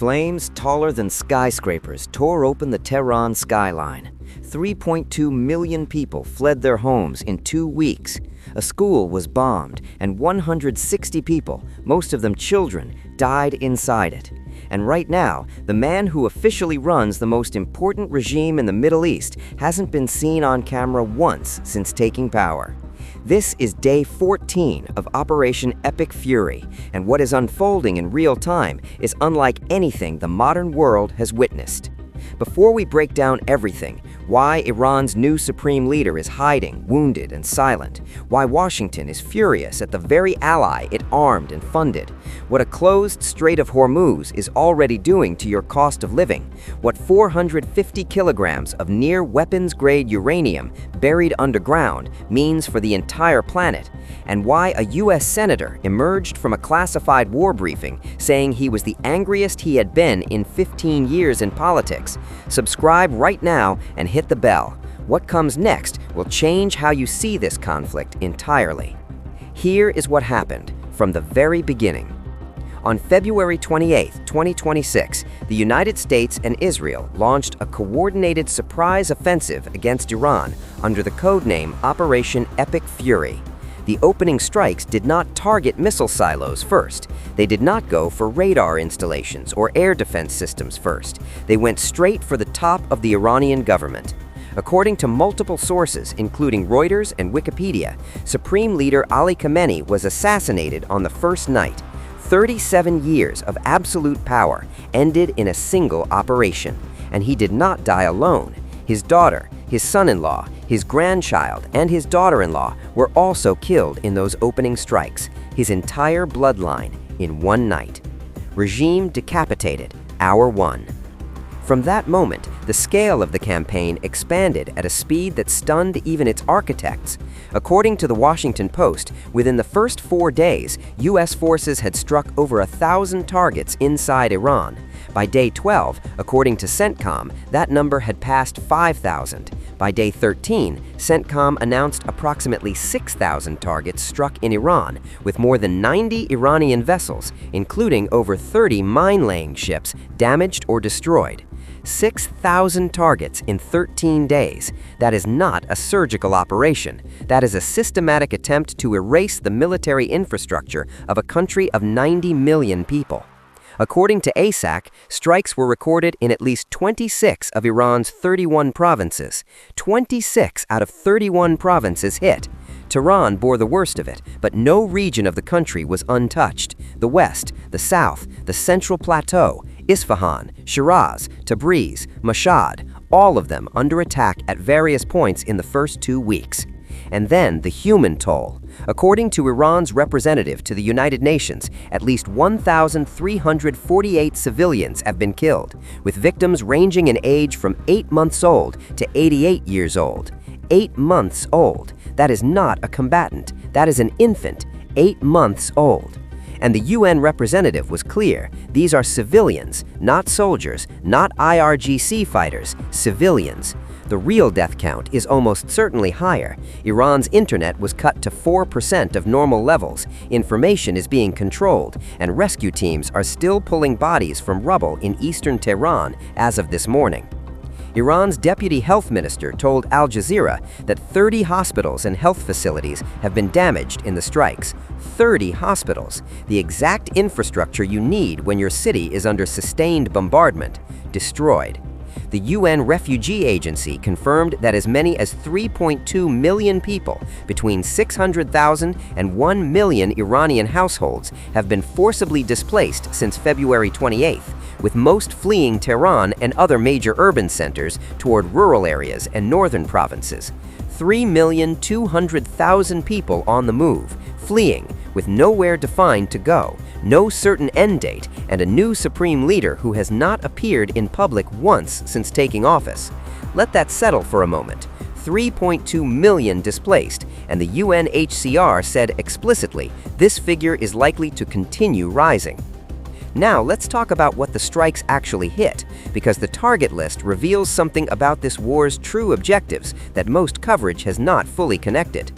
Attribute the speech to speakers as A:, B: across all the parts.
A: Flames taller than skyscrapers tore open the Tehran skyline. 3.2 million people fled their homes in 2 weeks. A school was bombed, and 160 people, most of them children, died inside it. And right now, the man who officially runs the most important regime in the Middle East hasn't been seen on camera once since taking power. This is day 14 of Operation Epic Fury, and what is unfolding in real time is unlike anything the modern world has witnessed. Before we break down everything, why Iran's new supreme leader is hiding, wounded, and silent, why Washington is furious at the very ally it armed and funded, what a closed Strait of Hormuz is already doing to your cost of living, what 450 kilograms of near-weapons-grade uranium buried underground means for the entire planet, and why a U.S. senator emerged from a classified war briefing saying he was the angriest he had been in 15 years in politics. Subscribe right now and hit the bell. What comes next will change how you see this conflict entirely. Here is what happened from the very beginning. On February 28, 2026, the United States and Israel launched a coordinated surprise offensive against Iran under the codename Operation Epic Fury. The opening strikes did not target missile silos first. They did not go for radar installations or air defense systems first. They went straight for the top of the Iranian government. According to multiple sources, including Reuters and Wikipedia, Supreme Leader Ali Khamenei was assassinated on the first night. 37 years of absolute power ended in a single operation. And he did not die alone. His daughter, his son-in-law, his grandchild, and his daughter-in-law were also killed in those opening strikes, his entire bloodline, in one night. Regime decapitated, hour 1. From that moment, the scale of the campaign expanded at a speed that stunned even its architects. According to the Washington Post, within the first 4 days, U.S. forces had struck over 1,000 targets inside Iran. By day 12, according to CENTCOM, that number had passed 5,000. By day 13, CENTCOM announced approximately 6,000 targets struck in Iran, with more than 90 Iranian vessels, including over 30 mine-laying ships, damaged or destroyed. 6,000 targets in 13 days. That is not a surgical operation. That is a systematic attempt to erase the military infrastructure of a country of 90 million people. According to ASAC, strikes were recorded in at least 26 of Iran's 31 provinces. 26 out of 31 provinces hit. Tehran bore the worst of it, but no region of the country was untouched. The West, the South, the Central Plateau, Isfahan, Shiraz, Tabriz, Mashhad, all of them under attack at various points in the first 2 weeks. And then the human toll. According to Iran's representative to the United Nations, at least 1,348 civilians have been killed, with victims ranging in age from 8 months old to 88 years old. 8 months old. That is not a combatant. That is an infant, 8 months old. And the UN representative was clear. These are civilians, not soldiers, not IRGC fighters, civilians. The real death count is almost certainly higher. Iran's internet was cut to 4% of normal levels. Information is being controlled, and rescue teams are still pulling bodies from rubble in eastern Tehran as of this morning. Iran's deputy health minister told Al Jazeera that 30 hospitals and health facilities have been damaged in the strikes. 30 hospitals, the exact infrastructure you need when your city is under sustained bombardment, destroyed. The UN Refugee Agency confirmed that as many as 3.2 million people, between 600,000 and 1 million Iranian households, have been forcibly displaced since February 28th, with most fleeing Tehran and other major urban centers toward rural areas and northern provinces. 3,200,000 people on the move, fleeing, with nowhere defined to go, no certain end date, and a new supreme leader who has not appeared in public once since taking office. Let that settle for a moment. 3.2 million displaced, and the UNHCR said explicitly this figure is likely to continue rising. Now let's talk about what the strikes actually hit, because the target list reveals something about this war's true objectives that most coverage has not fully connected.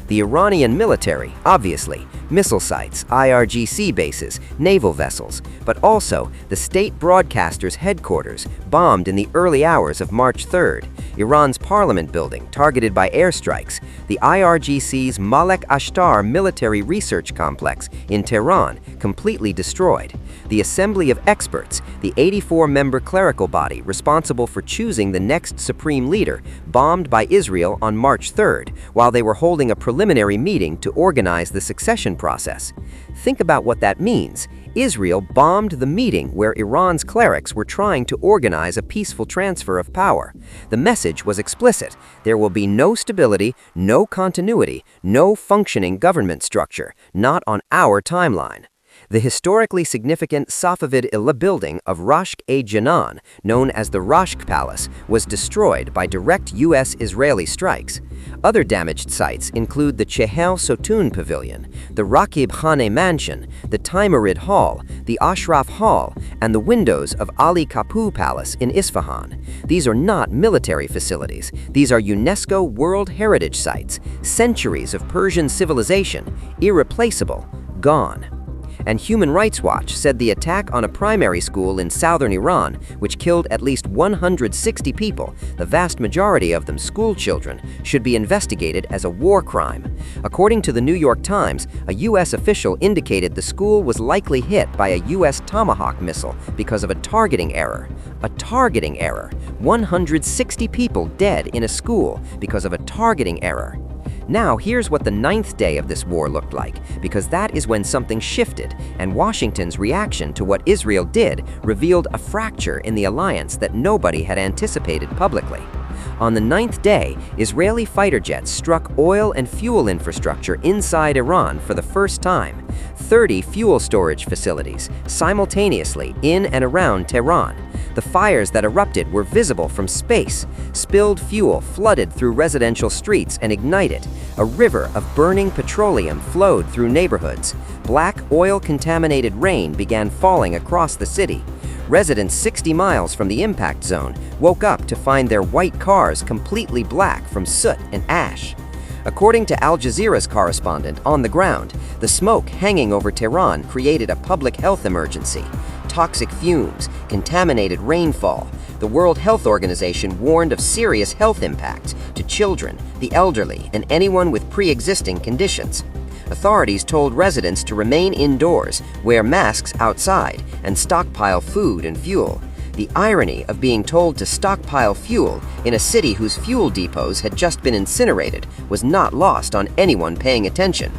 A: The Iranian military, obviously, missile sites, IRGC bases, naval vessels, but also the state broadcaster's headquarters, bombed in the early hours of March 3rd, Iran's parliament building targeted by airstrikes, the IRGC's Malek Ashtar military research complex in Tehran completely destroyed, the Assembly of Experts, the 84-member clerical body responsible for choosing the next supreme leader, bombed by Israel on March 3rd while they were holding a preliminary meeting to organize the succession process. Think about what that means. Israel bombed the meeting where Iran's clerics were trying to organize a peaceful transfer of power. The message was explicit. There will be no stability, no continuity, no functioning government structure, not on our timeline. The historically significant Safavid building of Rashk-e-Janan, known as the Rashk Palace, was destroyed by direct U.S.-Israeli strikes. Other damaged sites include the Chehel Sotun Pavilion, the Rakib Khane Mansion, the Timurid Hall, the Ashraf Hall, and the windows of Ali Kapu Palace in Isfahan. These are not military facilities. These are UNESCO World Heritage Sites, centuries of Persian civilization, irreplaceable, gone. And Human Rights Watch said the attack on a primary school in southern Iran, which killed at least 160 people, the vast majority of them school children, should be investigated as a war crime. According to the New York Times, a U.S. official indicated the school was likely hit by a U.S. Tomahawk missile because of a targeting error. A targeting error. 160 people dead in a school because of a targeting error. Now, here's what the 9th day of this war looked like, because that is when something shifted, and Washington's reaction to what Israel did revealed a fracture in the alliance that nobody had anticipated publicly. On the 9th day, Israeli fighter jets struck oil and fuel infrastructure inside Iran for the first time, 30 fuel storage facilities, simultaneously in and around Tehran. The fires that erupted were visible from space. Spilled fuel flooded through residential streets and ignited. A river of burning petroleum flowed through neighborhoods. Black oil-contaminated rain began falling across the city. Residents 60 miles from the impact zone woke up to find their white cars completely black from soot and ash. According to Al Jazeera's correspondent on the ground, the smoke hanging over Tehran created a public health emergency. Toxic fumes, contaminated rainfall. The World Health Organization warned of serious health impacts to children, the elderly, and anyone with pre-existing conditions. Authorities told residents to remain indoors, wear masks outside, and stockpile food and fuel. The irony of being told to stockpile fuel in a city whose fuel depots had just been incinerated was not lost on anyone paying attention.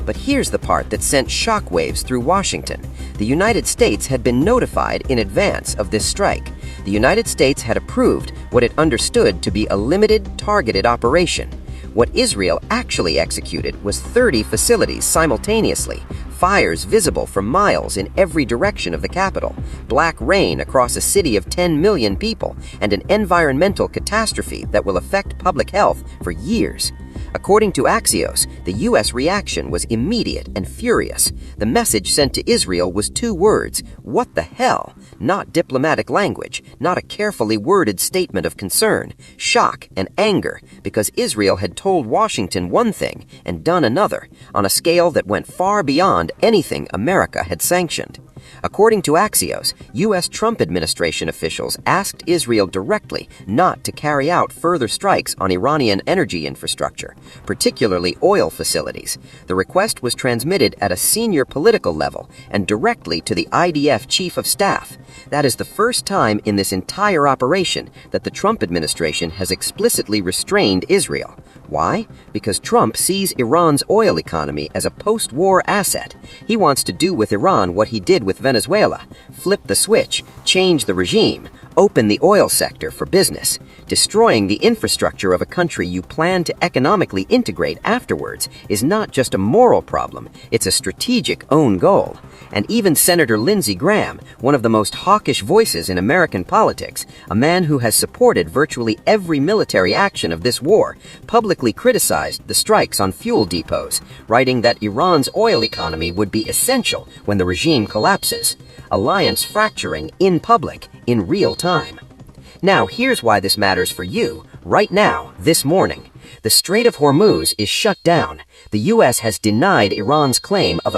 A: But here's the part that sent shockwaves through Washington. The United States had been notified in advance of this strike. The United States had approved what it understood to be a limited, targeted operation. What Israel actually executed was 30 facilities simultaneously, fires visible for miles in every direction of the capital, black rain across a city of 10 million people, and an environmental catastrophe that will affect public health for years. According to Axios, the U.S. reaction was immediate and furious. The message sent to Israel was 2 words, "What the hell?" Not diplomatic language, not a carefully worded statement of concern, shock and anger, because Israel had told Washington one thing and done another, on a scale that went far beyond anything America had sanctioned. According to Axios, U.S. Trump administration officials asked Israel directly not to carry out further strikes on Iranian energy infrastructure, particularly oil facilities. The request was transmitted at a senior political level and directly to the IDF chief of staff. That is the first time in this entire operation that the Trump administration has explicitly restrained Israel. Why? Because Trump sees Iran's oil economy as a post-war asset. He wants to do with Iran what he did with Venezuela: flip the switch, change the regime, open the oil sector for business. Destroying the infrastructure of a country you plan to economically integrate afterwards is not just a moral problem, it's a strategic own goal. And even Senator Lindsey Graham, one of the most hawkish voices in American politics, a man who has supported virtually every military action of this war, publicly criticized the strikes on fuel depots, writing that Iran's oil economy would be essential when the regime collapses. Alliance fracturing in public, in real time. Now, here's why this matters for you, right now, this morning. The Strait of Hormuz is shut down.
B: the U.S. has denied Iran's claim of